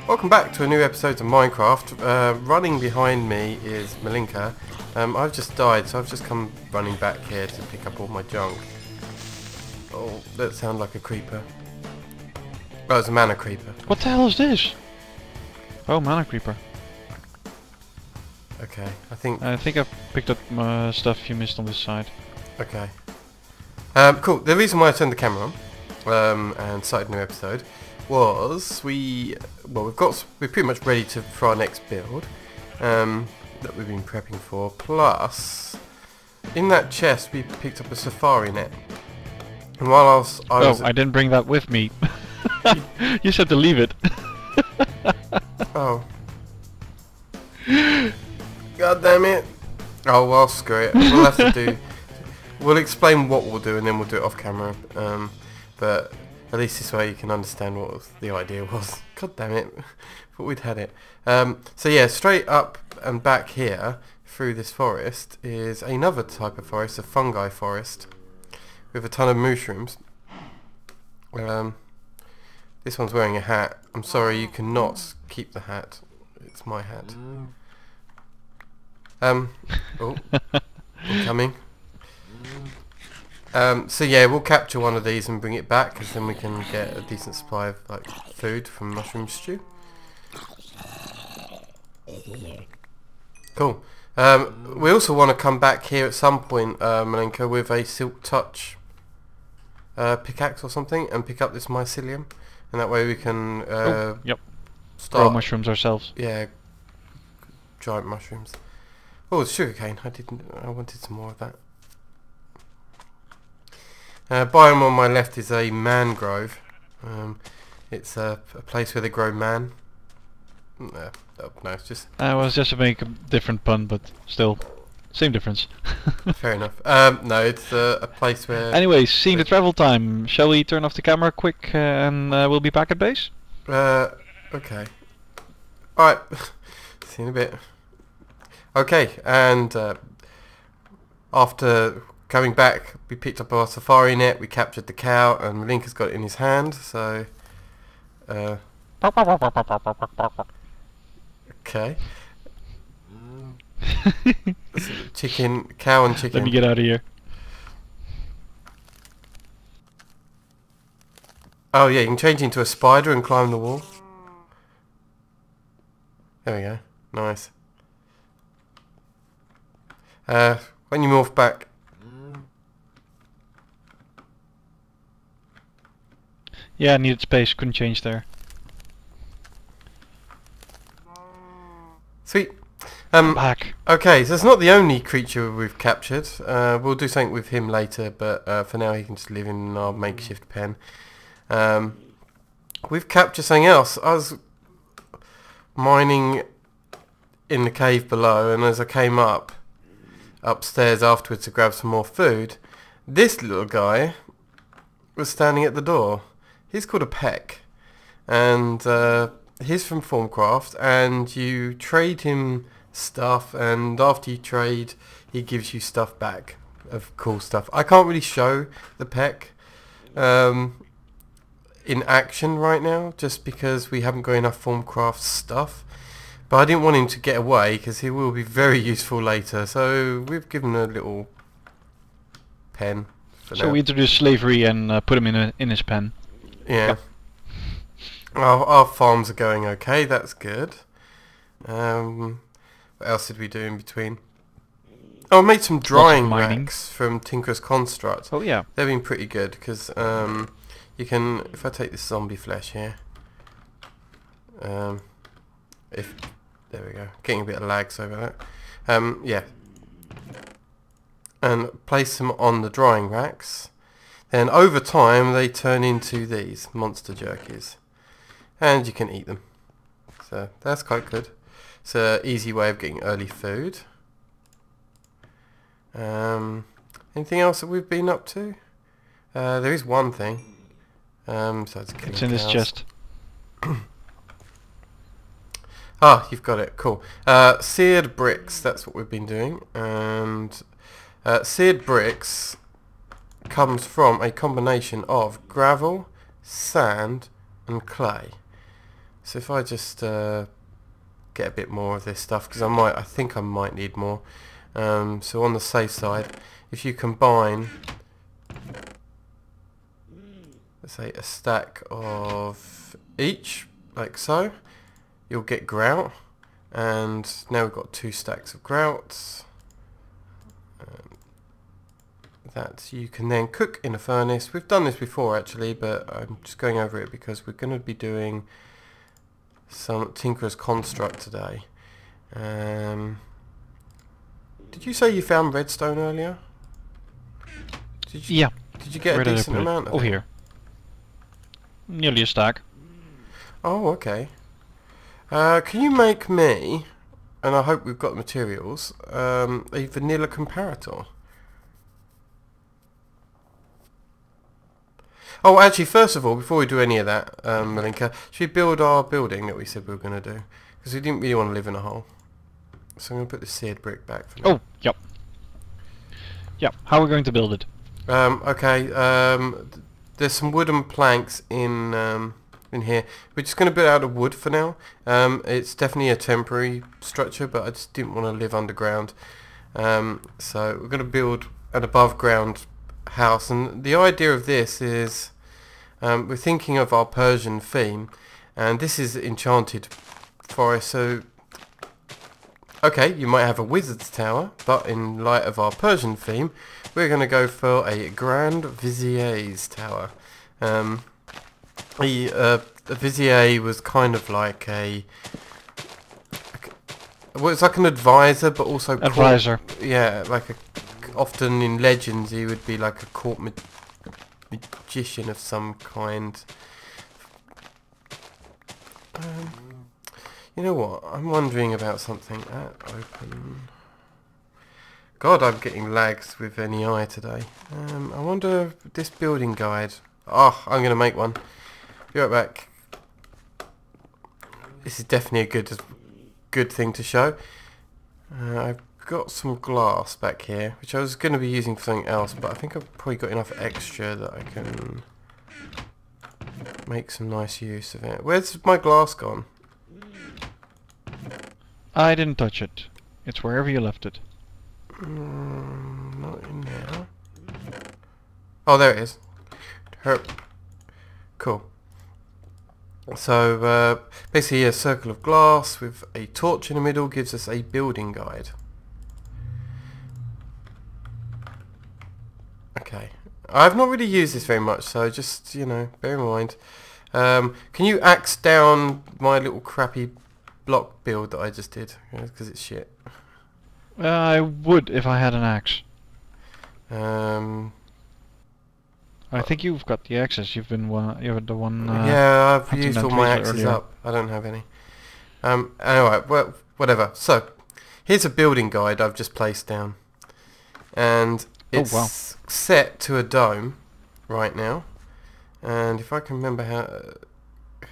Welcome back to a new episode of Minecraft. Running behind me is Malinka. I've just died, so I've just come running back here to pick up all my junk. Oh, that sounded like a creeper. Oh, it's a mana creeper. What the hell is this? Oh, mana creeper. Okay, I think I've picked up stuff you missed on this side. Okay. Cool. The reason why I turned the camera on and started a new episode was we're pretty much ready for our next build that we've been prepping for. Plus, in that chest we picked up a safari net. And while I didn't bring that with me. You said to leave it. Oh. God damn it. Oh well, screw it. We'll have to do. We'll explain what we'll do and then we'll do it off camera. But at least this way you can understand what the idea was. God damn it. Thought we'd had it. So yeah, straight up and back here through this forest is another type of forest, a fungi forest, with a ton of mushrooms. This one's wearing a hat. I'm sorry, you cannot keep the hat. It's my hat. Oh, incoming. So yeah, we'll capture one of these and bring it back, because then we can get a decent supply of like food from mushroom stew. Cool. We also want to come back here at some point, Malenka, with a silk touch pickaxe or something, and pick up this mycelium, and that way we can start grow mushrooms ourselves. Yeah, giant mushrooms. Oh, it's sugarcane. I wanted some more of that. Biome on my left is a mangrove. It's a place where they grow man. No, it's just... I was just to make a different pun, but still, same difference. Fair enough. No, it's a place where... Anyways, seeing the travel time, shall we turn off the camera quick and we'll be back at base? Okay. Alright, see you in a bit. Okay, and after coming back, we picked up our safari net, we captured the cow, and Malinka's got it in his hand, so... Okay. Chicken, cow and chicken. Let me get out of here. Oh yeah, you can change into a spider and climb the wall. There we go. Nice. When you morph back... Yeah, I needed space, couldn't change there. Sweet. Back. Okay, so it's not the only creature we've captured. We'll do something with him later, but for now he can just live in our makeshift pen. We've captured something else. I was mining in the cave below, and as I came upstairs afterwards to grab some more food, this little guy was standing at the door. He's called a peck, and he's from Formcraft, and you trade him stuff, and after you trade he gives you stuff back of cool stuff. I can't really show the peck in action right now just because we haven't got enough Formcraft stuff, but I didn't want him to get away because he will be very useful later, so we've given him a little pen for now. So we introduced slavery and put him in his pen. Yeah. Our farms are going okay, that's good. What else did we do in between? Oh, I made some drying racks from Tinker's Construct. Oh yeah. They've been pretty good because you can, if I take this zombie flesh here, there we go, getting a bit of lags over that. Yeah. And place them on the drying racks. Then over time they turn into these monster jerkies, and you can eat them. So that's quite good. It's an easy way of getting early food. Anything else that we've been up to? There is one thing. Besides killing it's in this cows. chest. Ah, you've got it. Cool. Seared bricks. That's what we've been doing, and seared bricks comes from a combination of gravel, sand and clay. So if I just get a bit more of this stuff, because I think I might need more. So on the safe side, if you combine, let's say a stack of each, like so, you'll get grout. And now we've got 2 stacks of grouts that you can then cook in a furnace. We've done this before actually, but I'm just going over it because we're going to be doing some Tinkerer's Construct today. Did you say you found redstone earlier? Yeah. Did you get a decent amount of it? Over here. Nearly a stack. Oh, okay. Can you make me, and I hope we've got materials, a vanilla comparator? Oh, actually, first of all, before we do any of that, Malinka, should we build our building that we said we were going to do? Because we didn't really want to live in a hole. So I'm going to put the seared brick back for now. Oh, yep. Yep, how are we going to build it? Okay, there's some wooden planks in here. We're just going to build out of wood for now. It's definitely a temporary structure, but I just didn't want to live underground. So we're going to build an above ground house, and the idea of this is we're thinking of our Persian theme, and this is enchanted forest. So okay, you might have a wizard's tower, but in light of our Persian theme, we're going to go for a Grand Vizier's tower. The Vizier was kind of like well, it's like an advisor, but also Advisor. Yeah, like often in legends he would be like a court magician of some kind. You know what? I'm wondering about something. Open. God, I'm getting lags with NEI today. I wonder if this building guide. Oh, I'm going to make one. Be right back. This is definitely a good thing to show. I've got some glass back here, which I was going to be using for something else, but I think I've probably got enough extra that I can make some nice use of it. Where's my glass gone? I didn't touch it. It's wherever you left it. Not in there. Oh, there it is. Cool. So basically a circle of glass with a torch in the middle gives us a building guide. Okay. I've not really used this very much, so just, you know, bear in mind. Can you axe down my little crappy block build that I just did? Because it's shit. I would if I had an axe. I think you've got the axes. You're the one. Yeah, I've used all my axes up. I don't have any. Anyway, well, whatever. So, here's a building guide I've just placed down, and it's set to a dome right now. And if I can remember how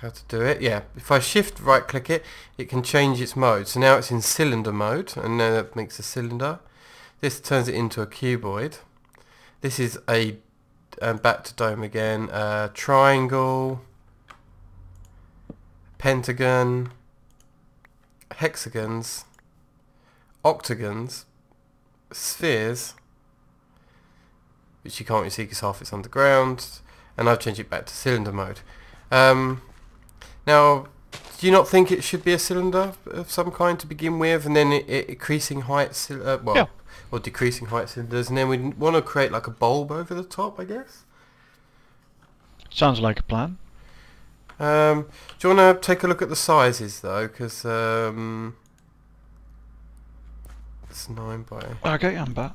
to do it, yeah. If I shift right click it, it can change its mode. So now it's in cylinder mode, and now that makes a cylinder. This turns it into a cuboid. This is a back to dome again. Triangle, pentagon, hexagons, octagons, spheres, which you can't really see because half it's underground, and I've changed it back to cylinder mode. Now, do you not think it should be a cylinder of some kind to begin with, and then it increasing height, or decreasing height cylinders, and then we want to create like a bulb over the top, I guess? Sounds like a plan. Do you want to take a look at the sizes though, because it's 9 by... Okay, I'm back.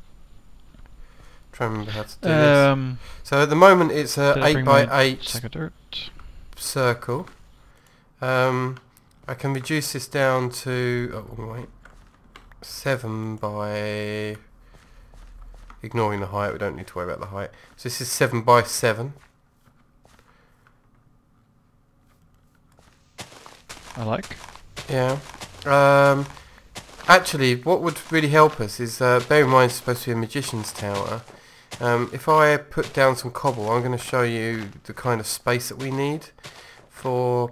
Try and remember how to do this. So at the moment it's a 8 by 8 circle. I can reduce this down to 7 by... Ignoring the height, we don't need to worry about the height. So this is 7 by 7. I like. Yeah. Actually, what would really help us is, bear in mind it's supposed to be a magician's tower. If I put down some cobble, I'm going to show you the kind of space that we need for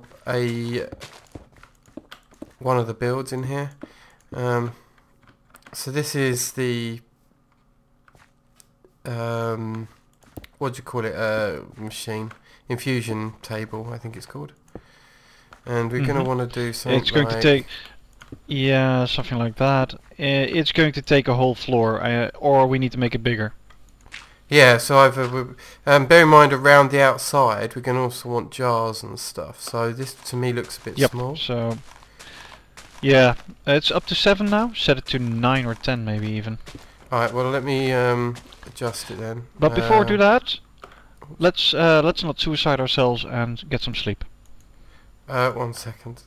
one of the builds in here. So this is the what do you call it? Machine infusion table, I think it's called. And we're gonna want to do something. It's going to take, yeah, something like that. It's going to take a whole floor, or we need to make it bigger. Yeah, so either bear in mind around the outside we're going to also want jars and stuff. So this to me looks a bit small. So yeah, it's up to 7 now. Set it to 9 or 10 maybe even. Alright, well let me adjust it then. But before we do that, let's not suicide ourselves and get some sleep. 1 second.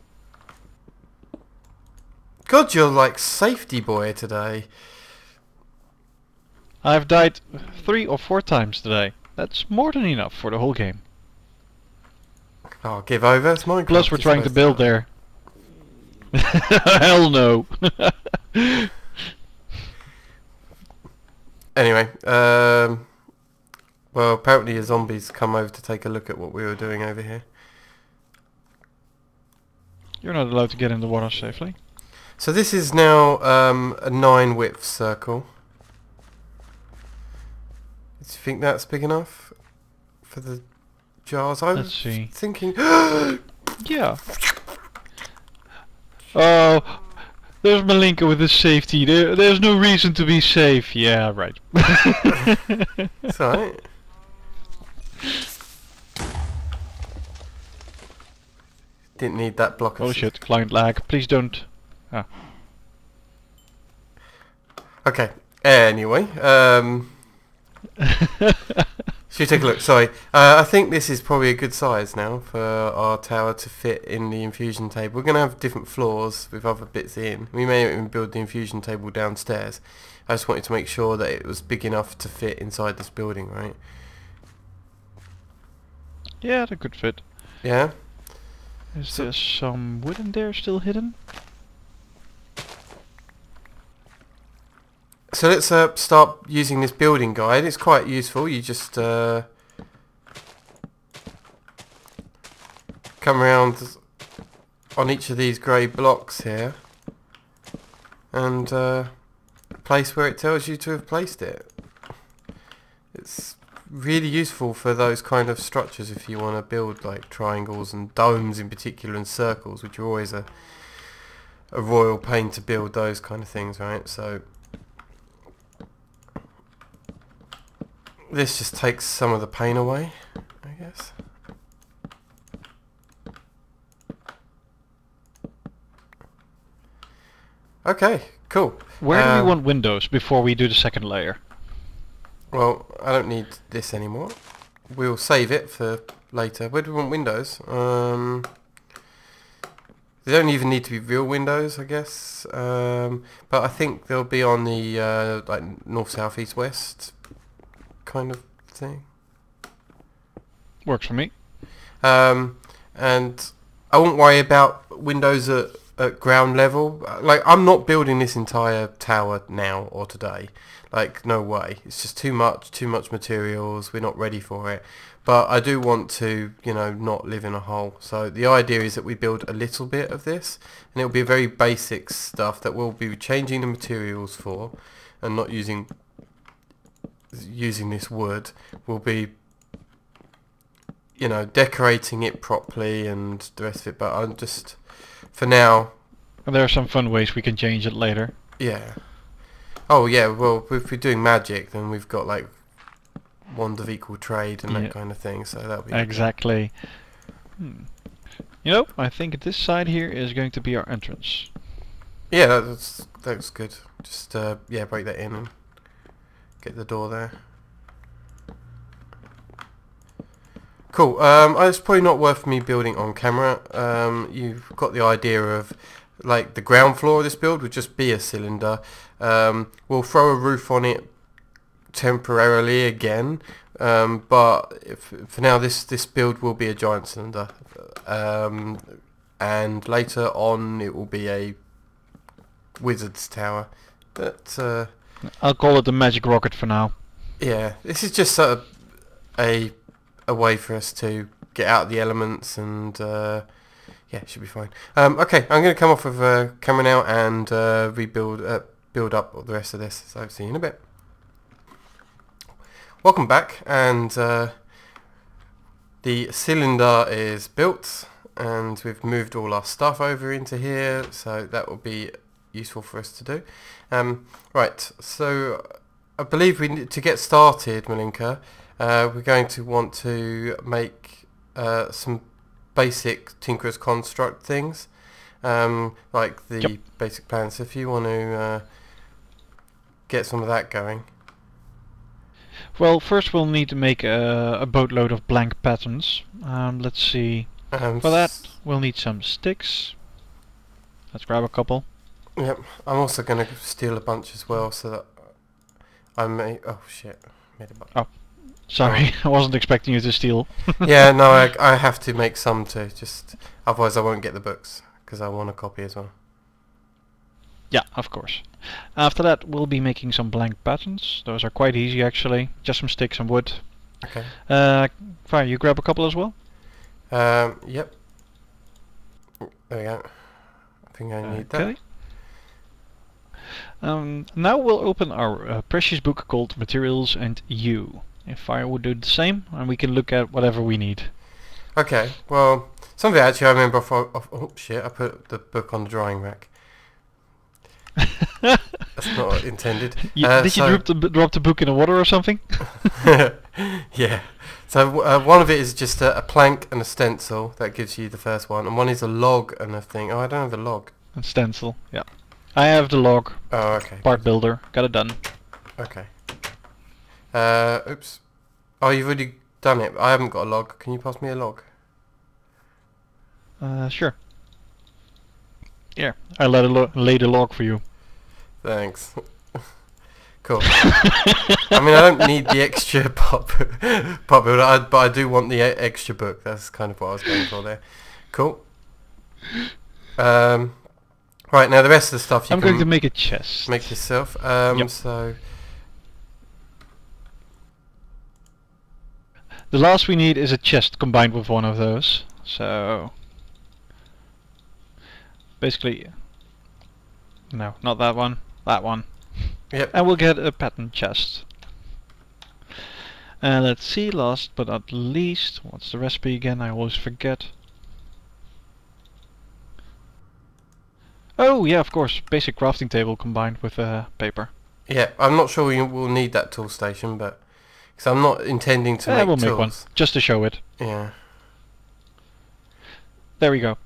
God, you're like safety boy today. I've died 3 or 4 times today. That's more than enough for the whole game. Oh, give over. It's Minecraft. Plus we're trying to build there. Hell no. Anyway, well apparently a zombie's come over to take a look at what we were doing over here. You're not allowed to get in the water safely. So this is now a 9 width circle. Do you think that's big enough for the jars? I was thinking. Yeah. Oh, there's Malinka with his safety. There's no reason to be safe. Yeah, right. It's alright. Didn't need that block of... Oh shit, client lag. Please don't. Ah. Okay. Anyway, should we take a look? Sorry. I think this is probably a good size now for our tower to fit in the infusion table. We're going to have different floors with other bits in. We may even build the infusion table downstairs. I just wanted to make sure that it was big enough to fit inside this building, right? Yeah, that could fit. Yeah? Is there some wood in there still hidden? So let's start using this building guide. It's quite useful. You just come around on each of these grey blocks here and place where it tells you to have placed it. It's really useful for those kind of structures if you want to build like triangles and domes in particular and circles, which are always a royal pain to build those kind of things, right? So this just takes some of the pain away, I guess. Okay, cool. Where do we want windows before we do the second layer? Well, I don't need this anymore. We'll save it for later. Where do we want windows? They don't even need to be real windows, I guess. But I think they'll be on the like north, south, east, west kind of thing. Works for me. And I won't worry about windows at ground level. Like, I'm not building this entire tower now or today. Like, no way. It's just too much materials. We're not ready for it. But I do want to, you know, not live in a hole. So the idea is that we build a little bit of this, and it'll be very basic stuff that we'll be changing the materials for, and not using this wood. We'll be, you know, decorating it properly and the rest of it. But I'm just, for now. And there are some fun ways we can change it later. Yeah. Oh yeah. Well, if we're doing magic, then we've got like wand of equal trade and that kind of thing. So that'll be exactly. You know, I think this side here is going to be our entrance. Yeah, that's good. Just yeah, break that in and get the door there. Cool. It's probably not worth me building on camera. You've got the idea of like the ground floor of this build would just be a cylinder. We'll throw a roof on it temporarily again, but for now this build will be a giant cylinder, and later on it will be a wizard's tower. But I'll call it the magic rocket for now. yeah, this is just sort of a way for us to get out the elements, and yeah, it should be fine. Okay, I'm going to come off of camera now and build up the rest of this. So see you in a bit. Welcome back, and the cylinder is built, and we've moved all our stuff over into here, so that will be useful for us to do. Right, so I believe we need to get started, Malinka. We're going to want to make some basic Tinkerer's Construct things, like the basic plans. So if you want to get some of that going. Well, first we'll need to make a boatload of blank patterns. Let's see. For that, we'll need some sticks. Let's grab a couple. Yep, I'm also going to steal a bunch as well, so that I may... Oh shit, made a bunch. Oh, sorry, I wasn't expecting you to steal. Yeah, no, I have to make some too, just otherwise I won't get the books, because I want a copy as well. Yeah, of course. After that, we'll be making some blank patterns. Those are quite easy actually, just some sticks and wood. Okay. Fire, you grab a couple as well? Yep. There we go. I think I need that. Now we'll open our precious book called Materials and You. If Fire would do the same, and we can look at whatever we need. Okay, well, something actually I remember oh shit, I put the book on the drying rack. That's not intended. Did you drop the book in the water or something? Yeah. So one of it is just a plank and a stencil. That gives you the first one. And one is a log and a thing. Oh, I don't have a log. A stencil, yeah. I have the log. Oh, okay. Part builder. Got it done. Okay. Oops. Oh, you've already done it. I haven't got a log. Can you pass me a log? Sure. Here, I lay the log for you. Thanks. Cool. I mean, I don't need the extra pop builder, but I do want the extra book. That's kind of what I was going for there. Cool. Right, now the rest of the stuff you I'm going to make a chest. Make yourself. Yep. So the last we need is a chest combined with one of those. So basically, no, not that one. That one. Yep. And we'll get a pattern chest. And let's see, last but not least, what's the recipe again? I always forget. Oh yeah, of course, basic crafting table combined with paper. Yeah, I'm not sure you will need that tool station, but because I'm not intending to make we'll tools. Make one just to show it. Yeah. There we go.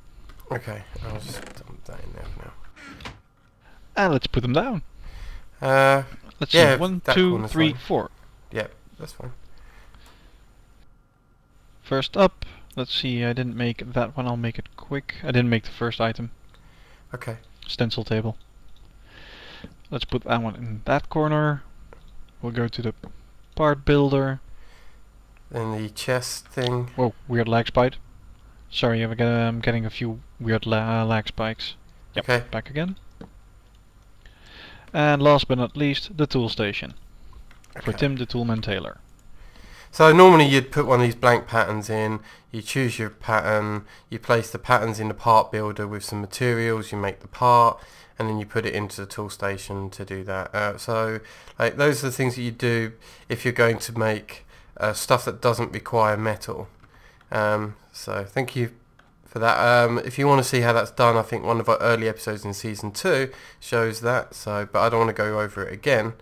Okay, I'll just dump that in there now. And let's put them down. Let's yeah, see, 1, 2, 3, fine. 4. Yeah, that's fine. First up, let's see, I didn't make that one, I'll make it quick. I didn't make the first item. Okay. Stencil table. Let's put that one in that corner. We'll go to the part builder. Then the chest thing. Whoa, weird lag spike. Sorry, I'm getting a few weird lag spikes. Yep, okay. Back again. And last but not least, the tool station. For Tim the Toolman Taylor. So normally you'd put one of these blank patterns in, you choose your pattern, you place the patterns in the part builder with some materials, you make the part, and then you put it into the tool station to do that. So like those are the things that you do if you're going to make stuff that doesn't require metal. So thank you for that. If you want to see how that's done, I think one of our early episodes in season 2 shows that. So, but I don't want to go over it again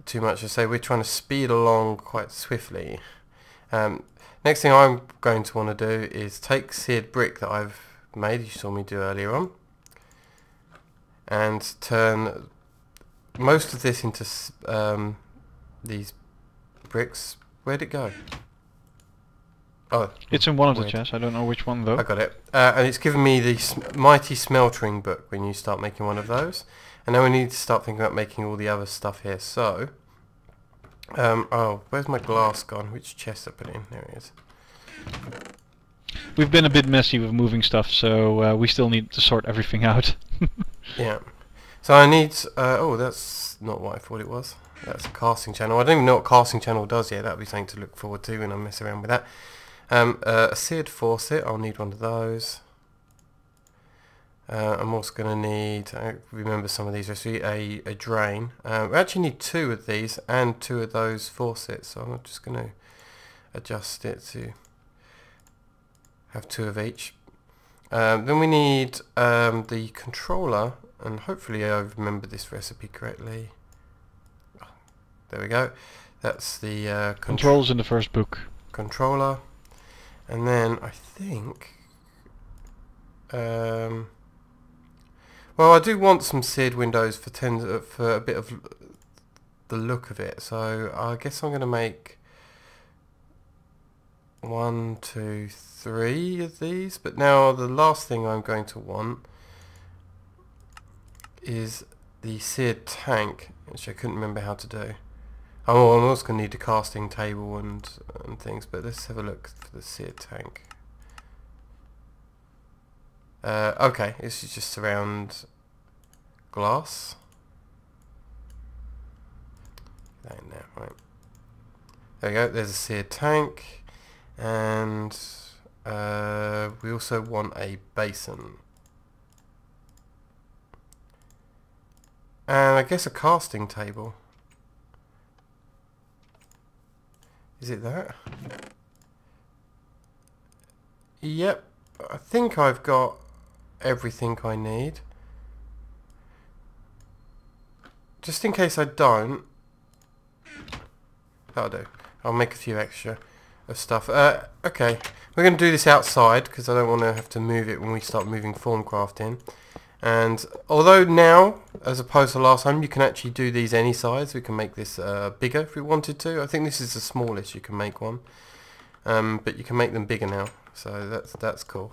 too much. To say we're trying to speed along quite swiftly. Next thing I'm going to want to do is take seared brick that I've made, you saw me do earlier on, and turn most of this into these bricks. Where'd it go? Oh, it's in one of the chests. I don't know which one though. I got it. And it's given me the mighty smeltering book when you start making one of those. And now we need to start thinking about making all the other stuff here. So, oh, where's my glass gone? Which chest I put in? There it is. We've been a bit messy with moving stuff, so we still need to sort everything out. Yeah. So I need... oh, that's not what I thought it was. That's a casting channel. I don't even know what casting channel does yet. That'll be something to look forward to when I mess around with that. A seared faucet, I'll need one of those. I'm also going to need, I remember some of these recipes, a drain. We actually need 2 of these and 2 of those faucets, so I'm just going to adjust it to have 2 of each. Then we need the controller, and hopefully I remember this recipe correctly. Oh, there we go. That's the controls in the first book. Controller, and then I think well, I do want some seared windows for a bit of the look of it, so I guess I'm going to make 1, 2, 3 of these. But now the last thing I'm going to want is the seared tank, which I couldn't remember how to do. Oh, I'm also going to need a casting table and things, but let's have a look for the seared tank. Okay, this is just around glass. That in there, right. There we go, there's a seared tank, and we also want a basin. And I guess a casting table. Is it that? Yep, I think I've got everything I need. Just in case I don't, that'll do. I'll make a few extra of stuff. Okay, we're going to do this outside because I don't want to have to move it when we start moving Formcraft in. And although now, as opposed to last time, you can actually do these any size, we can make this bigger if we wanted to. I think this is the smallest you can make one, but you can make them bigger now, so that's cool.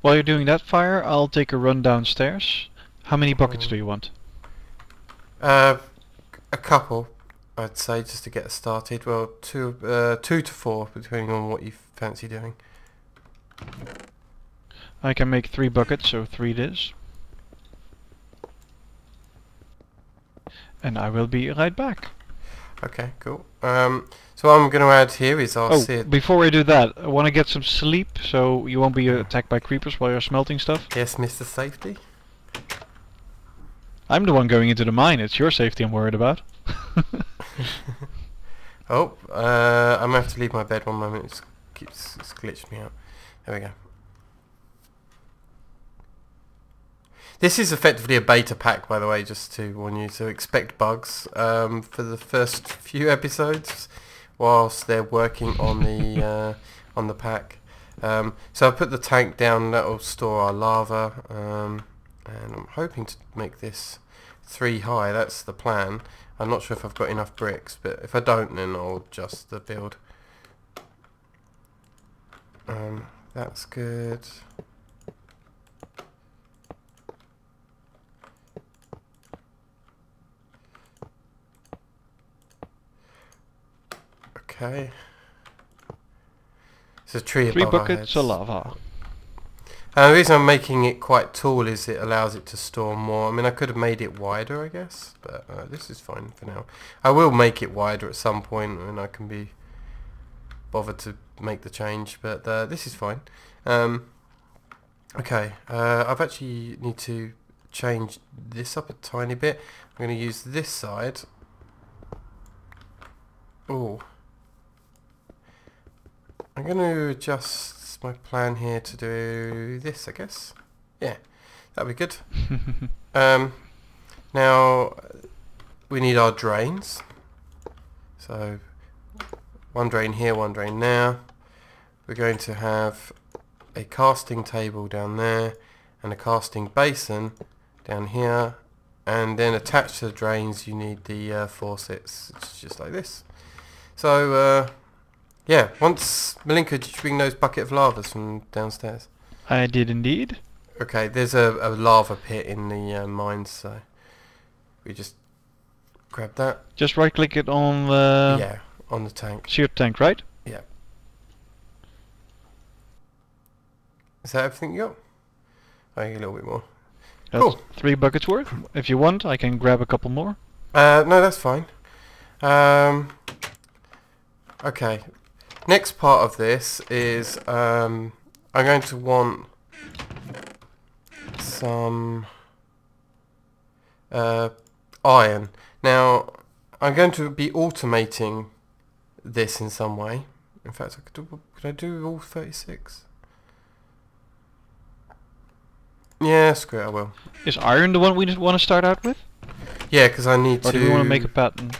While you're doing that, Fire, I'll take a run downstairs. How many buckets do you want? A couple, I'd say, just to get us started. Well, 2 to 4, depending on what you fancy doing. I can make 3 buckets, so 3 it is. And I will be right back. Okay, cool. So what I'm going to add here is our seared... before I do that, I want to get some sleep, so you won't be attacked by creepers while you're smelting stuff. Yes, Mr. Safety. I'm the one going into the mine, it's your safety I'm worried about. Oh, I'm going to have to leave my bed one moment, it's glitched me out. There we go. This is effectively a beta pack, by the way, just to warn you, so expect bugs for the first few episodes whilst they're working on the pack. So I put the tank down, that will store our lava, and I'm hoping to make this 3 high, that's the plan. I'm not sure if I've got enough bricks, but if I don't, then I'll adjust the build. That's good. Okay. It's a tree above 3 our buckets heads. of lava. The reason I'm making it quite tall is it allows it to store more. I mean, I could have made it wider, I guess, but this is fine for now. I will make it wider at some point when I can be bothered to make the change, but this is fine. Okay, I've actually need to change this up a tiny bit. I'm going to use this side. Oh. I'm going to adjust my plan here to do this, I guess. Yeah, that'll be good. Now, we need our drains. So, one drain here, one drain there. We're going to have a casting table down there and a casting basin down here. And then attached to the drains, you need the faucets. It's just like this. So, yeah, once... Malinka, did you bring those bucket of lavas from downstairs? I did indeed. Okay, there's a lava pit in the mines, so we just grab that. Just right click it on the... Yeah, on the tank. seared tank, right? Yeah. Is that everything you got? I think a little bit more. That's cool. 3 buckets worth. If you want, I can grab a couple more. No, that's fine. Okay. Next part of this is I'm going to want some iron. Now I'm going to be automating this in some way. In fact, could I do all 36? Yeah, screw it, I will. Is iron the one we want to start out with? Yeah, because I need to... Or do we want to make a pattern?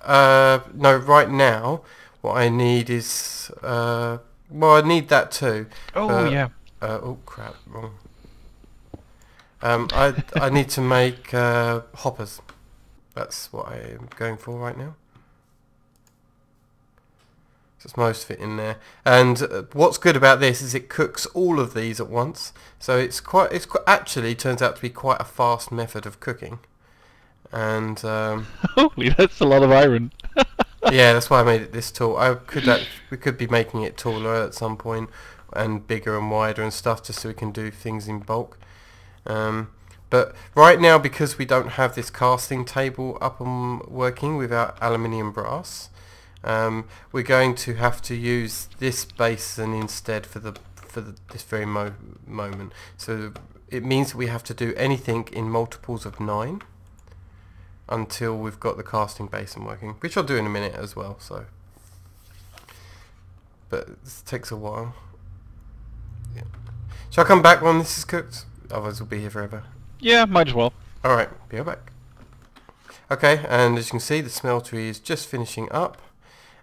No, right now, what I need is... well, I need that too. Oh, yeah. Oh, crap, wrong. I need to make hoppers. That's what I'm going for right now. It's most of it in there, and what's good about this is it cooks all of these at once, so it's actually turns out to be quite a fast method of cooking. And holy, that's a lot of iron. yeah, that's why I made it this tall. We could be making it taller at some point and bigger and wider and stuff, just so we can do things in bulk. But right now, because we don't have this casting table up and working with our aluminium brass, we're going to have to use this basin instead for this very moment. So it means we have to do anything in multiples of 9 until we've got the casting basin working, which I'll do in a minute as well. So, but this takes a while. Yeah. Shall I come back when this is cooked? Otherwise we'll be here forever. Yeah, might as well. Alright, be right back. Okay, and as you can see, the smeltery is just finishing up.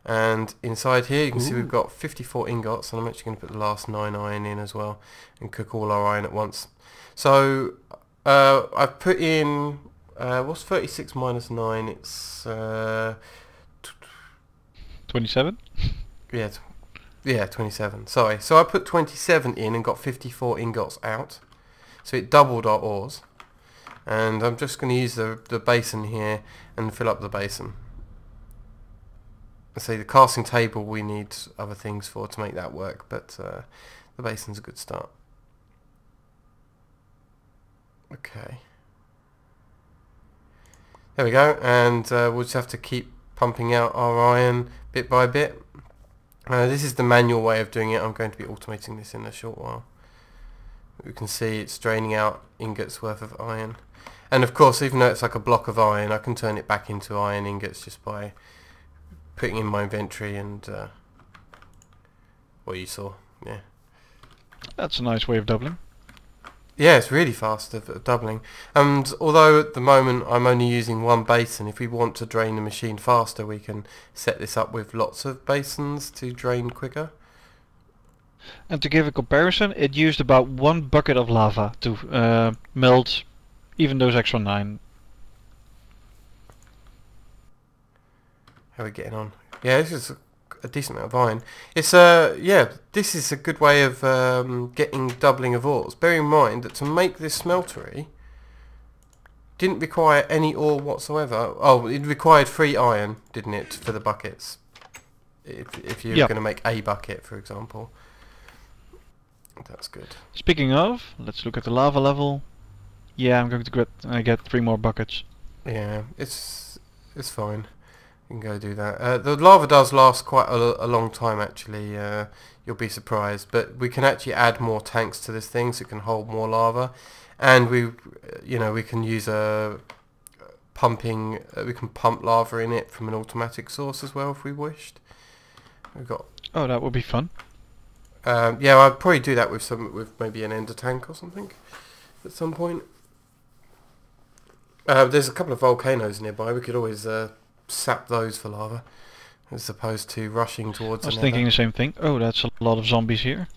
And inside here you can see we've got 54 ingots, and I'm actually going to put the last 9 iron in as well and cook all our iron at once. So I've put in what's 36 minus 9? It's 27? Yeah, 27. Sorry. So I put 27 in and got 54 ingots out. So it doubled our ores. And I'm just going to use the basin here and fill up the basin. So the casting table we need other things for to make that work, but the basin's a good start. Okay. There we go, and we'll just have to keep pumping out our iron bit by bit. This is the manual way of doing it. I'm going to be automating this in a short while. You can see it's draining out ingots worth of iron. And of course, even though it's like a block of iron, I can turn it back into iron ingots just by putting in my inventory and what you saw. Yeah, that's a nice way of doubling. Yeah, it's really fast of doubling. And although at the moment I'm only using one basin, if we want to drain the machine faster, we can set this up with lots of basins to drain quicker. And to give a comparison, it used about 1 bucket of lava to melt even those extra 9. How are we getting on? Yeah, this is a decent amount of iron. It's yeah, this is a good way of getting doubling of ores. Bear in mind that to make this smeltery didn't require any ore whatsoever. Oh, it required 3 iron, didn't it, for the buckets? If you're going to make a bucket, for example. That's good. Speaking of, let's look at the lava level. Yeah, I'm going to get 3 more buckets. Yeah, it's fine. You can go do that. The lava does last quite a long time, actually. You'll be surprised, but we can actually add more tanks to this thing, so it can hold more lava, and we can use a pumping. We can pump lava in it from an automatic source as well, if we wished. We've got. Oh, that would be fun. Yeah, I'd probably do that with maybe an ender tank or something at some point. There's a couple of volcanoes nearby. We could always sap those for lava, as opposed to rushing towards. I was thinking the same thing. Oh, that's a lot of zombies here.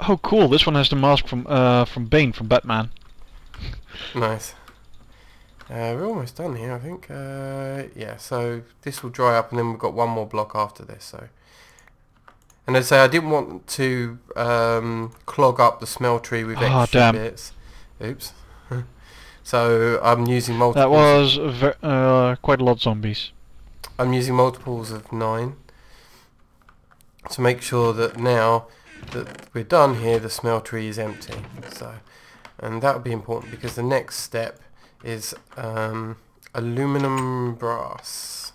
Oh, cool! This one has the mask from Bane from Batman. Nice. We're almost done here, I think. Yeah, so this will dry up, and then we've got one more block after this. So, and as I say, I didn't want to clog up the smeltery with extra bits. Oops. So I'm using multiples. That was quite a lot of zombies. I'm using multiples of 9 to make sure that now that we're done here, the smeltery is empty. So, and that would be important because the next step is aluminum brass,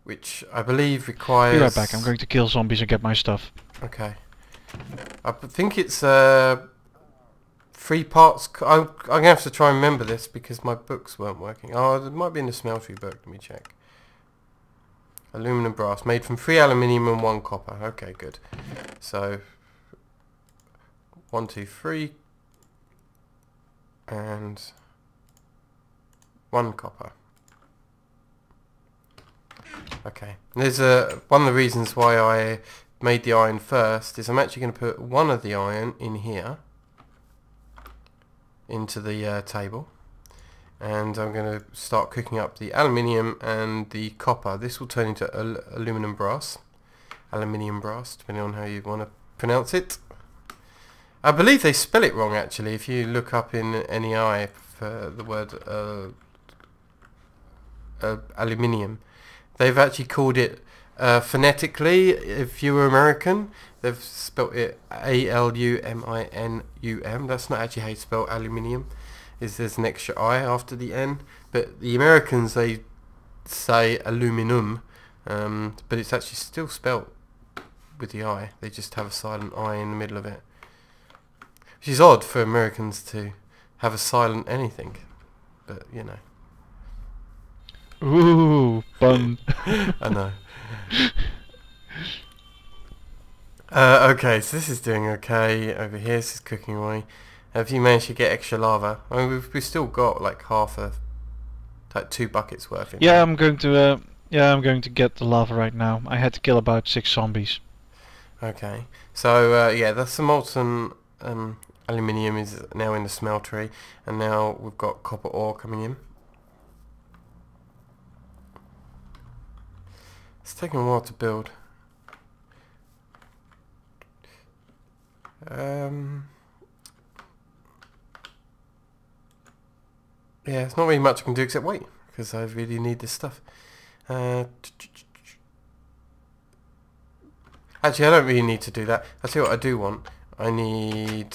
which I believe requires... Be right back, I'm going to kill zombies and get my stuff. Okay. I think it's 3 parts... I'm going to have to try and remember this because my books weren't working. Oh, it might be in the smeltery book. Let me check. Aluminum brass, made from 3 aluminium and 1 copper. Okay, good. So, 1, 2, 3... and 1 copper. Okay. There's one of the reasons why I made the iron first is I'm actually going to put one of the iron in here into the table, and I'm going to start cooking up the aluminium and the copper. This will turn into aluminium brass, depending on how you want to pronounce it. I believe they spell it wrong actually. If you look up in NEI for the word aluminium, they've actually called it phonetically. If you were American, they've spelt it ALUMINUM. That's not actually how you spell aluminium. There's an extra I after the N, but the Americans, they say aluminum, but it's actually still spelt with the I. They just have a silent I in the middle of it. Which is odd for Americans to have a silent anything, but you know. Ooh, fun. I know. Okay, so this is doing okay over here. This is cooking away. Have you managed to get extra lava? I mean, we've still got like like 2 buckets worth in Yeah, here. I'm going to get the lava right now. I had to kill about 6 zombies. Okay, so yeah, that's the molten aluminium is now in the smeltery, and now we've got copper ore coming in. It's taking a while to build. Yeah, there's not really much I can do except wait, because I really need this stuff. Actually, I don't really need to do that. I'll tell you what I do want. I need,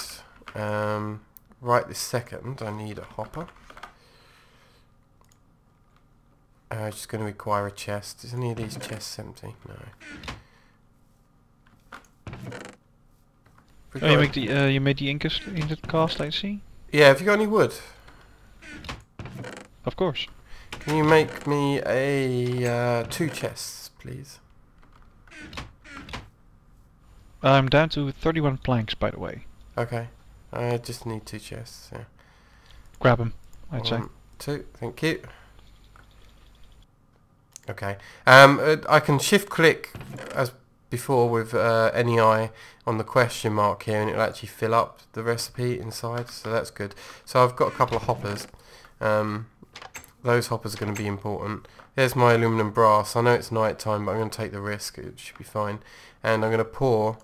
right this second, I need a hopper. It's just going to require a chest. Is any of these chests empty? No. Oh, you made the ingot cast, I see. Yeah, have you got any wood? Of course. Can you make me a 2 chests, please? I'm down to 31 planks, by the way. Okay. I just need 2 chests, yeah. Grab them, I'd say. 2, thank you. Okay. I can shift click as before with NEI on the question mark here, and it'll actually fill up the recipe inside, so that's good. So I've got a couple of hoppers. Those hoppers are going to be important. There's my aluminum brass. I know it's night time, but I'm going to take the risk. It should be fine. And I'm going to pour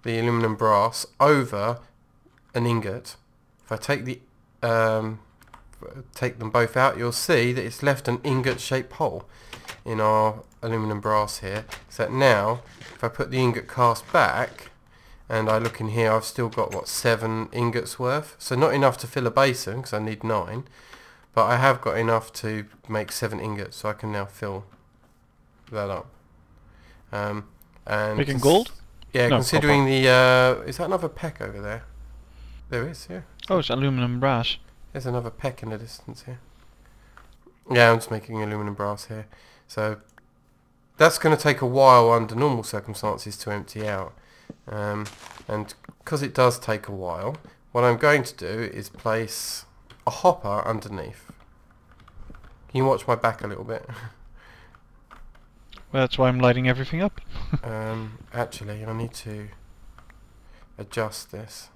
the aluminum brass over an ingot. If I take them both out, you'll see that it's left an ingot-shaped hole in our aluminum brass here. So now, if I put the ingot cast back and I look in here, I've still got, what, 7 ingots worth? So not enough to fill a basin, because I need 9. But I have got enough to make 7 ingots, so I can now fill that up. And Making gold? Yeah, No, considering the... is that another peck over there? There is, yeah. Oh, it's aluminum brass. There's another peck in the distance here. Yeah, I'm just making aluminum brass here. So that's going to take a while under normal circumstances to empty out. And because it does take a while, what I'm going to do is place a hopper underneath. Can you watch my back a little bit? Well, that's why I'm lighting everything up. Actually, I need to adjust this.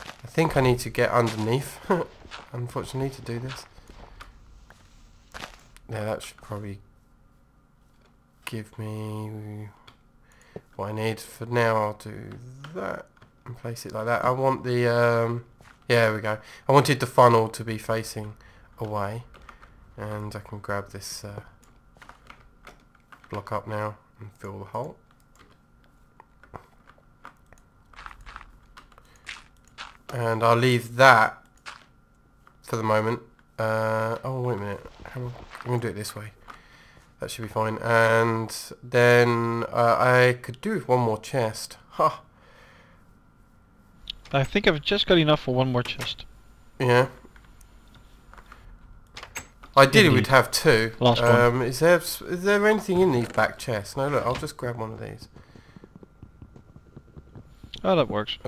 I think I need to get underneath, unfortunately, to do this. Yeah, that should probably give me what I need. For now, I'll do that and place it like that. I want the, yeah, there we go. I wanted the funnel to be facing away, and I can grab this block up now and fill the hole. And I'll leave that for the moment Oh, wait a minute. I'm going to do it this way. That should be fine. And then I could do with one more chest. Ha! I think I've just got enough for one more chest. Yeah. Ideally we'd have two. Last one. Is there anything in these back chests? No, look, I'll just grab one of these. Oh, that works.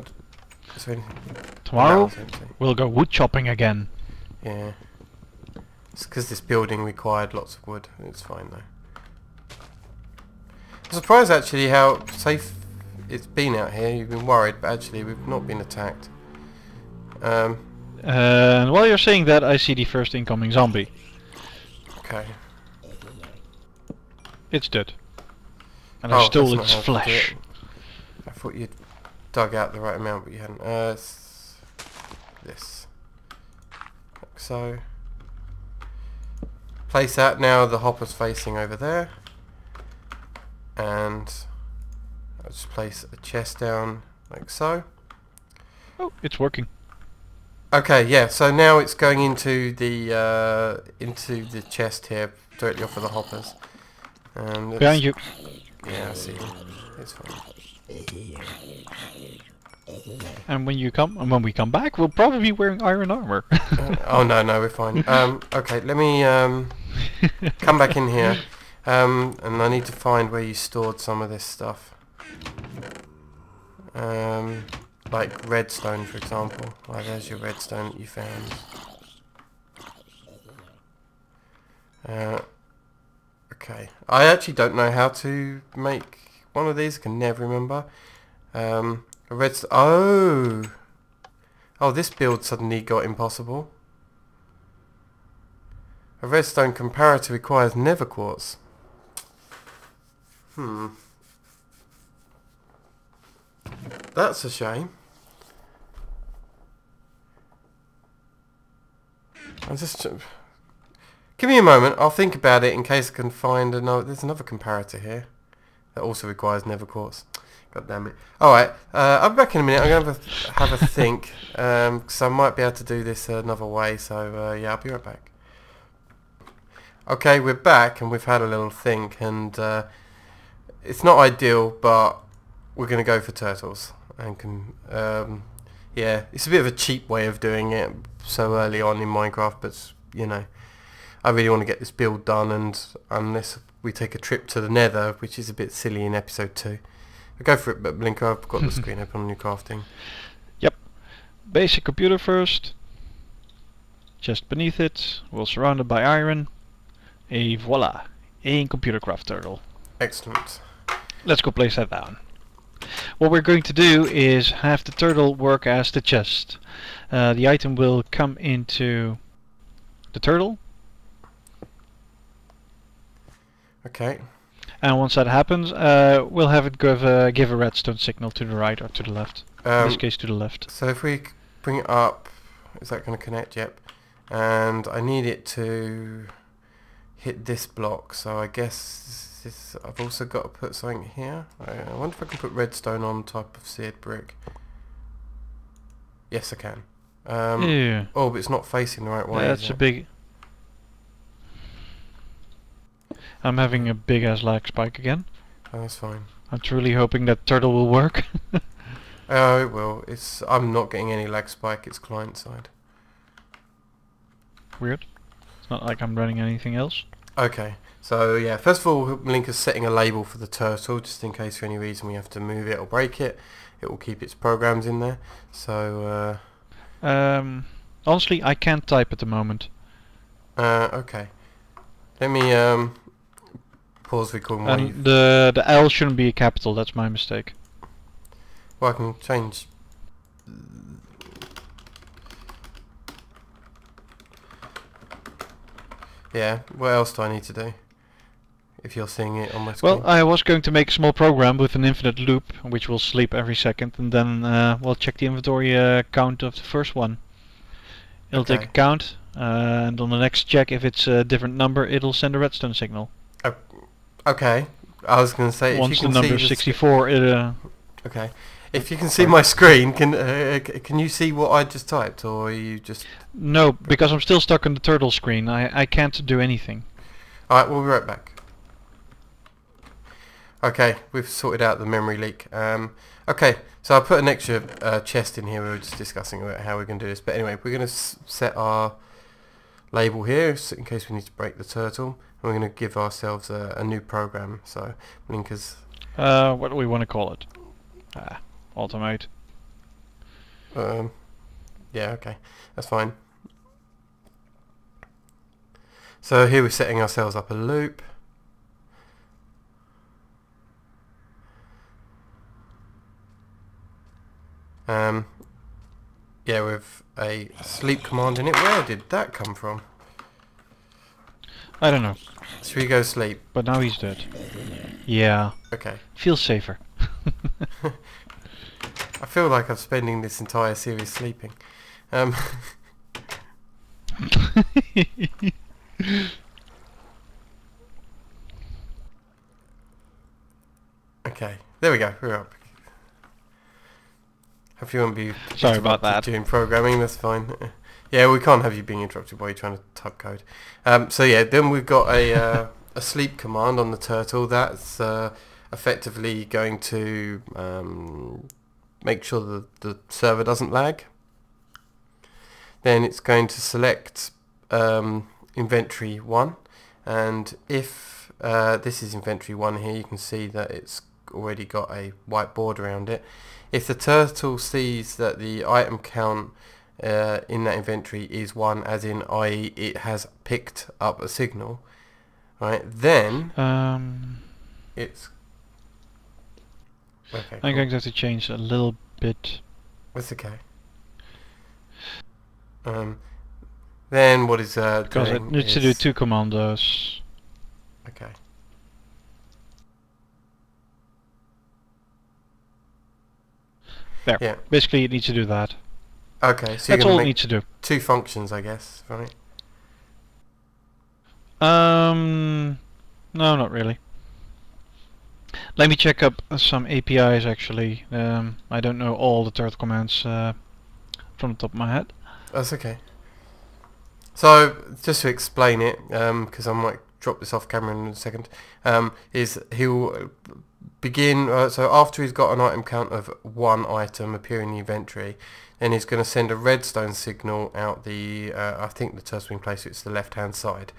Is there anything? Tomorrow we'll go wood chopping again. Yeah. It's because this building required lots of wood. It's fine though. I'm surprised actually how safe it's been out here. You've been worried, but actually we've not been attacked. And while you're saying that, I see the first incoming zombie. Okay. It's dead. And I stole its that's not how to do flesh. it. I thought you'd dug out the right amount, but you hadn't. This. Like so. Place that. Now the hopper's facing over there. And I'll just place a chest down like so. Oh, it's working. Okay, yeah, so now it's going into the chest here, directly off of the hoppers. Behind you. Yeah, I see. It's fine. And when we come back, we'll probably be wearing iron armor. Oh no, we're fine. Okay, let me come back in here, and I need to find where you stored some of this stuff. Like redstone, for example. Like, there's your redstone that you found. Okay. I actually don't know how to make one of these. I can never remember. A redstone. Oh! Oh, this build suddenly got impossible. A redstone comparator requires nether quartz. That's a shame. I'll just give me a moment. I'll think about it in case I can find another. There's another comparator here that also requires nether quartz. God damn it! All right, I'll be back in a minute. I'm going to have a think, because I might be able to do this another way. So yeah, I'll be right back. Okay, we're back and we've had a little think, and it's not ideal, but we're going to go for turtles. And yeah, it's a bit of a cheap way of doing it so early on in Minecraft, but you know, I really want to get this build done, and unless we take a trip to the nether, which is a bit silly in episode 2. I'll go for it, but Blinker, I've got the screen open on your crafting. Yep. Basic computer first. Just beneath it, we're surrounded by iron. Voila, a computer craft turtle. Excellent. Let's go place that down. What we're going to do is have the turtle work as the chest. The item will come into the turtle. Okay. And once that happens, we'll have it give a redstone signal to the right or to the left. In this case, to the left. So if we bring it up, is that going to connect? Yep. And I need it to hit this block, so I guess I've also got to put something here. I wonder if I can put redstone on top of seared brick. Yes, I can. Yeah. Oh, but it's not facing the right way. That's a big... I'm having a big ass lag spike again. Oh, that's fine. I'm truly hoping that turtle will work. Oh, it will. I'm not getting any lag spike. It's client side. Weird. It's not like I'm running anything else. Okay. So yeah, first of all, Link is setting a label for the turtle, just in case for any reason we have to move it or break it. It will keep its programs in there. So honestly, I can't type at the moment. okay. Let me pause recording. And the L shouldn't be a capital. That's my mistake. Well, I can change. Yeah. What else do I need to do? If you're seeing it on my screen. Well, I was going to make a small program with an infinite loop, which will sleep every second, and then we'll check the inventory count of the first one. It'll take a count, and on the next check, if it's a different number, it'll send a redstone signal. Okay. I was going to say, once if you the can number see 64, it. Okay. If you can see my screen, can you see what I just typed, or are you just... No, because I'm still stuck on the turtle screen. I can't do anything. Alright, we'll be right back. Okay, we've sorted out the memory leak. Okay, so I put an extra chest in here. We were just discussing about how we're going to do this. But anyway, we're going to set our label here so in case we need to break the turtle. And we're going to give ourselves a new program. So, blinkers... what do we want to call it? Automate. Yeah, okay, that's fine. So here we're setting ourselves up a loop. Yeah, with a sleep command in it. Where did that come from? I don't know. Should we go sleep? But now he's dead. Yeah. Okay. Feels safer. I feel like I'm spending this entire series sleeping. Okay, there we go. We're up. Hope you won't be sorry about that. Doing programming. That's fine. Yeah, we can't have you being interrupted while you're trying to type code. So yeah, then we've got a sleep command on the turtle. That's effectively going to make sure that the server doesn't lag. Then it's going to select inventory 1, and if this is inventory 1 here, you can see that it's already got a white border around it. If the turtle sees that the item count in that inventory is 1, as in i.e. it has picked up a signal, right, then it's... Okay, I'm going to have to change a little bit. That's okay. Then what is because it needs to do 2 commandos. Okay. There. Yeah. Basically, it needs to do that. Okay, so that's you're all gonna it make needs to do. 2 functions, I guess, right? No, not really. Let me check up some APIs actually. I don't know all the turtle commands from the top of my head. That's okay. So, just to explain it, because I might drop this off camera in a second, is he'll begin, so after he's got an item count of 1 item appearing in the inventory, then he's going to send a redstone signal out the, I think the turtle's been placed, it's the left hand side.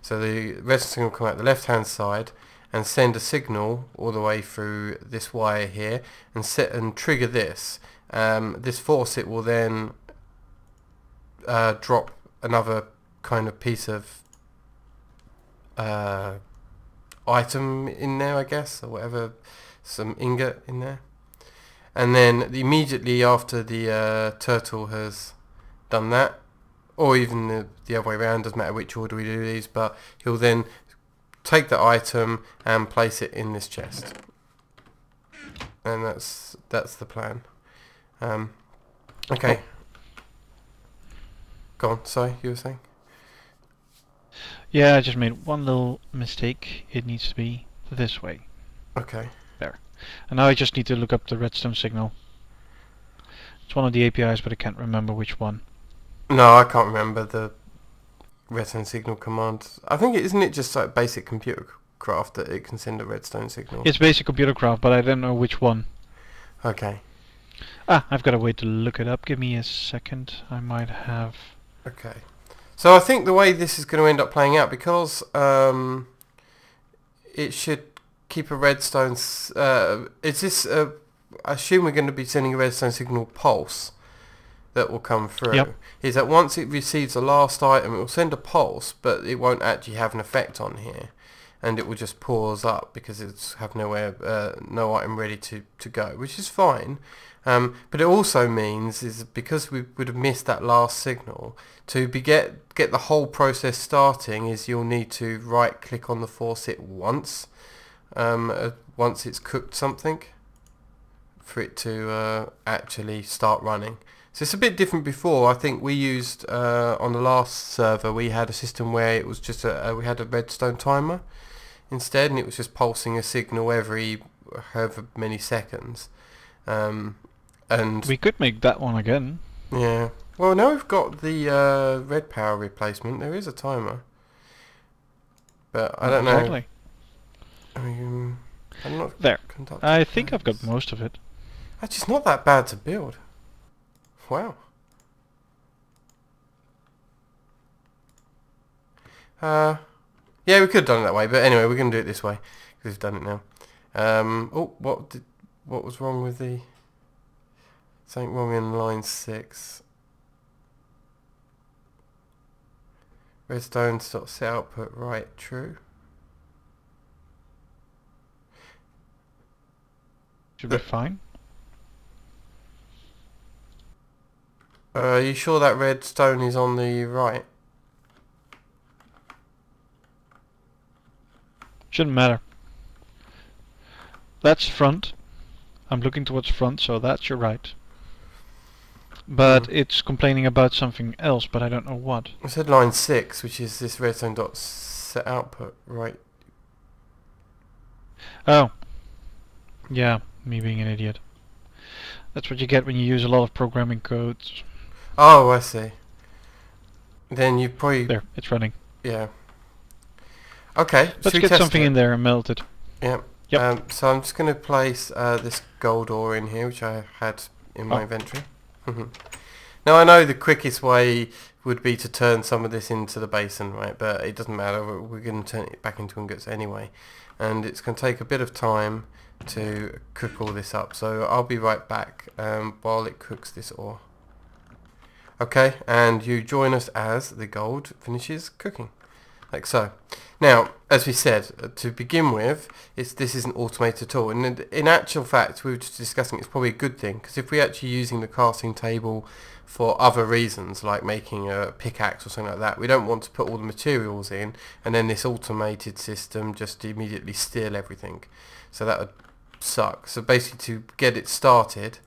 So the redstone signal will come out the left hand side and send a signal all the way through this wire here and set and trigger this. This faucet will then drop another kind of piece of item in there, I guess, or whatever, some ingot in there, and then immediately after the turtle has done that, or even the other way around, doesn't matter which order we do these, but he'll then take the item and place it in this chest, and that's the plan. Okay. Go on, sorry, you were saying? Yeah, I just made one little mistake. It needs to be this way. Okay. There. And now I just need to look up the redstone signal. It's one of the APIs, but I can't remember which one. No, I can't remember the redstone signal command. I think isn't it just like basic computer craft that it can send a redstone signal? It's basic computer craft, but I don't know which one. Okay. Ah, I've got a way to look it up. Give me a second. I might have... Okay. So I think the way this is going to end up playing out, because it should keep a redstone... is this... I assume we're going to be sending a redstone signal pulse that will come through. Yep. Is that once it receives the last item, it will send a pulse, but it won't actually have an effect on here. And it will just pause up because it's have nowhere, no item ready to go, which is fine. But it also means is because we would have missed that last signal, to get the whole process starting is you'll need to right click on the faucet once it's cooked something for it to actually start running. So it's a bit different before. I think we used on the last server we had a system where it was just we had a redstone timer instead, and it was just pulsing a signal every however many seconds. And We could make that one again. yeah. Well, now we've got the red power replacement. There is a timer, but I don't know. Exactly. I'm not There. conducting I think I've got plans. most of it. Actually, it's not that bad to build. Wow. Yeah, we could have done it that way, but anyway, we're going to do it this way because we've done it now. Oh, what was wrong with the... Something wrong in line 6. Redstone dot set output right, true. Should be fine. Are you sure that redstone is on the right? Shouldn't matter. That's front. I'm looking towards front, so that's your right. But it's complaining about something else, but I don't know what. I said line 6, which is this redstone dot set output right. Oh. Yeah, me being an idiot. That's what you get when you use a lot of programming codes. Oh, I see. Then you probably... There, it's running. Yeah. Okay, Let's get something in there and melt it. Yeah. Yep. So I'm just going to place this gold ore in here, which I had in my inventory. Now I know the quickest way would be to turn some of this into the basin, right? But it doesn't matter. We're going to turn it back into ingots anyway, and it's going to take a bit of time to cook all this up. So I'll be right back while it cooks this ore. Okay, and you join us as the gold finishes cooking, like so. Now, as we said, to begin with, this is an automated tool, and in actual fact, we were just discussing it's probably a good thing, because if we're actually using the crafting table for other reasons, like making a pickaxe or something like that, we don't want to put all the materials in, and then this automated system just immediately steal everything. So that would suck. So basically, to get it started,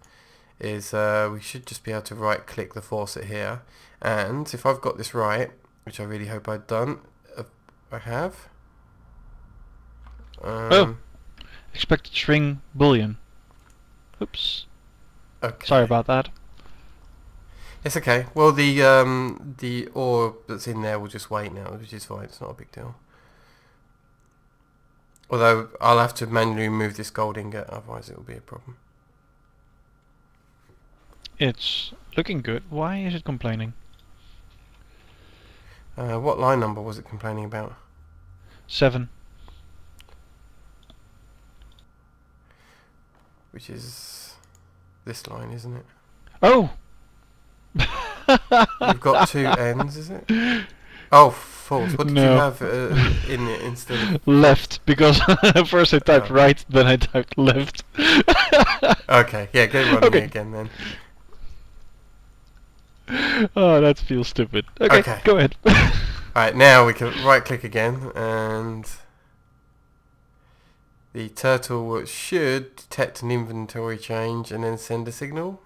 is we should just be able to right-click the faucet here, and if I've got this right, which I really hope I've done, I have. Expected string boolean. Oops. Okay. Sorry about that. It's okay. Well, the ore that's in there will just wait now, which is fine. It's not a big deal. Although I'll have to manually remove this gold ingot, otherwise it will be a problem. It's looking good. Why is it complaining? What line number was it complaining about? 7. Which is this line, isn't it? Oh! You've got 2 ends, is it? Oh, false. What did you No. have in it instead of... Left, because first I typed right, then I typed left. Okay, yeah, get running again then. Oh, that feels stupid. Okay. Go ahead. Alright, now we can right click again, and the turtle should detect an inventory change and then send a signal.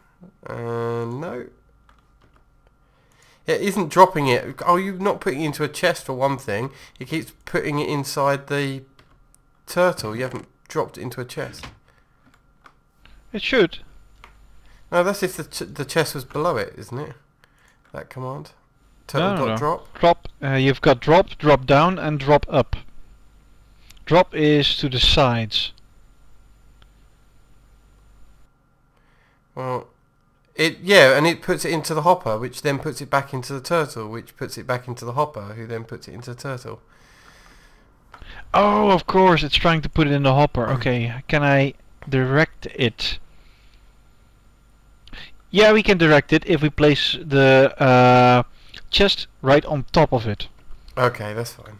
No. It isn't dropping it. Oh, you're not putting it into a chest for one thing. It keeps putting it inside the turtle. You haven't dropped it into a chest. It should. No, that's if the chest was below it, isn't it? That command. Turtle No. drop. Drop. You've got drop, drop down, and drop up. Drop is to the sides. Well, and it puts it into the hopper, which then puts it back into the turtle, which puts it back into the hopper, who then puts it into the turtle. Oh, of course, it's trying to put it in the hopper. Okay, can I direct it? Yeah, we can direct it if we place the chest right on top of it. Okay, that's fine.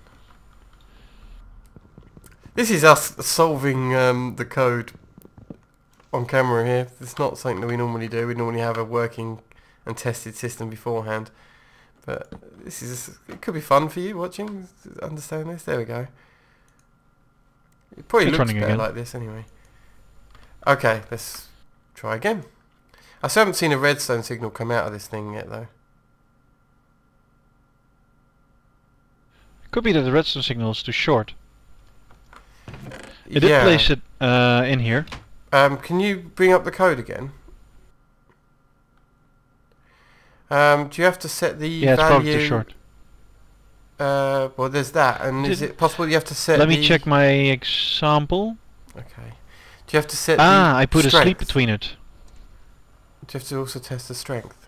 This is us solving the code on camera here. It's not something that we normally do. We normally have a working and tested system beforehand. But it could be fun for you watching, understand this. There we go. It probably looks better like this anyway. Okay, let's try again. I still haven't seen a redstone signal come out of this thing yet though. Could be that the redstone signal is too short. It did place it in here. Can you bring up the code again? Do you have to set the Yeah, it's probably too value? short. Well, there's that, and is it possible you have to set? Let me check my example. Okay. Do you have to set Ah, the I put a sleep strength? between it. Do you have to also test the strength?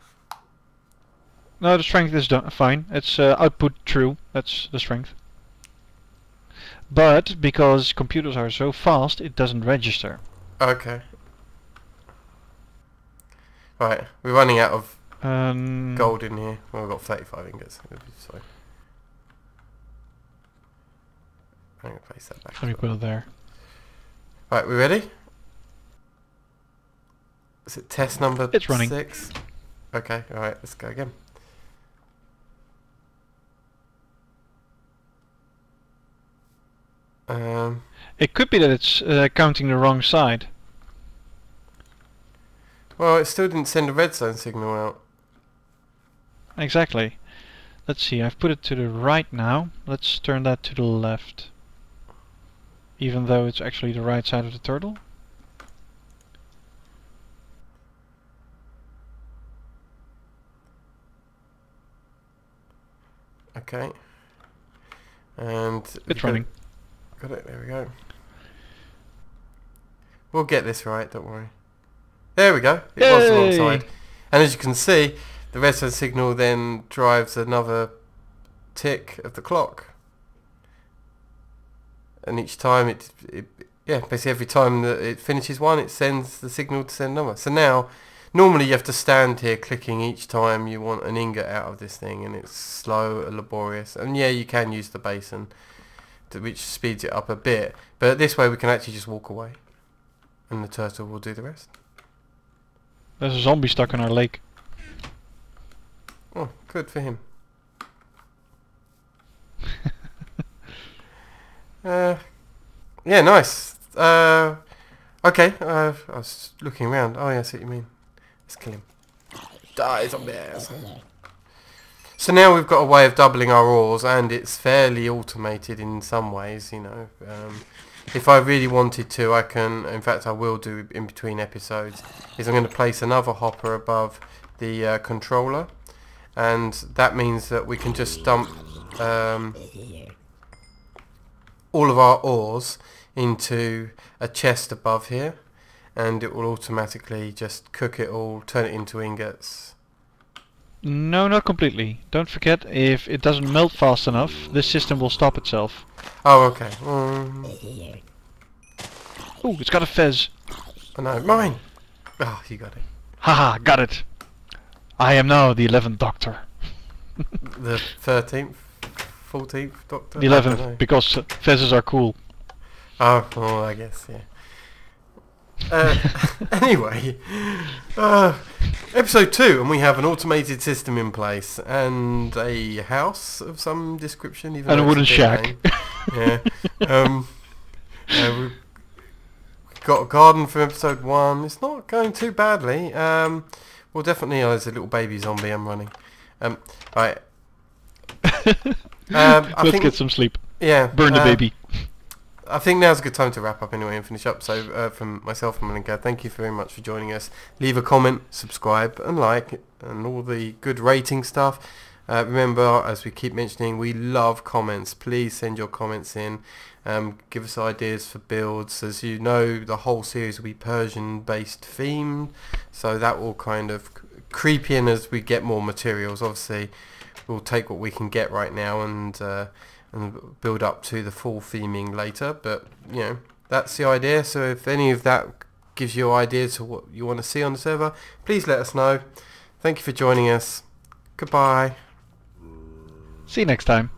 No, the strength is fine. It's output true. That's the strength. But because computers are so fast, it doesn't register. Okay. Right, we're running out of gold in here. Well, we've got 35 ingots. So I'm going to place that back. Let me put it there. Right, we ready? Is it test number It's running. 6? Okay, alright, let's go again. It could be that it's counting the wrong side. Well, it still didn't send a redstone signal out. Exactly. Let's see, I've put it to the right now. Let's turn that to the left. Even though it's actually the right side of the turtle. Okay. And It's running. Got it, there we go. We'll get this right, don't worry. There we go, it was the wrong side. And as you can see, the redstone signal then drives another tick of the clock. And each time yeah, basically every time that it finishes one, it sends the signal to send another. So now, normally you have to stand here clicking each time you want an ingot out of this thing, and it's slow and laborious. And yeah, you can use the basin, which speeds it up a bit. But this way we can actually just walk away, and the turtle will do the rest. There's a zombie stuck in our lake. Oh, good for him. Yeah, nice. Okay, I was looking around. Oh yeah, I see what you mean. Let's kill him. Die, zombies. So now we've got a way of doubling our ores, and it's fairly automated in some ways, you know. If I really wanted to, I can, in fact I will do in between episodes, is I'm going to place another hopper above the controller, and that means that we can just dump all of our ores into a chest above here, and it will automatically just cook it all, turn it into ingots. No, not completely. Don't forget, if it doesn't melt fast enough, this system will stop itself. Oh, okay. Ooh, it's got a fez. Oh no, mine! Oh, you got it. Haha, got it. I am now the 11th Doctor. The 13th? 14th Doctor? The 11th, because fezzes are cool. Oh, well, I guess, yeah. Anyway, episode 2, and we have an automated system in place, and a house of some description, even And a though wooden it's shack. yeah. We've got a garden from episode 1. It's not going too badly. Well, definitely, there's a little baby zombie I'm running. Right. Let's get some sleep. Yeah. Burn the baby. I think now's a good time to wrap up anyway and finish up. So from myself and Malinka, thank you very much for joining us. Leave a comment, subscribe and like, and all the good rating stuff. Remember, as we keep mentioning, we love comments. Please send your comments in. Give us ideas for builds. As you know, the whole series will be Persian based themed, so that will kind of creep in as we get more materials. Obviously we'll take what we can get right now and build up to the full theming later, but you know, that's the idea. So if any of that gives you ideas to what you want to see on the server, please let us know. Thank you for joining us. Goodbye. See you next time.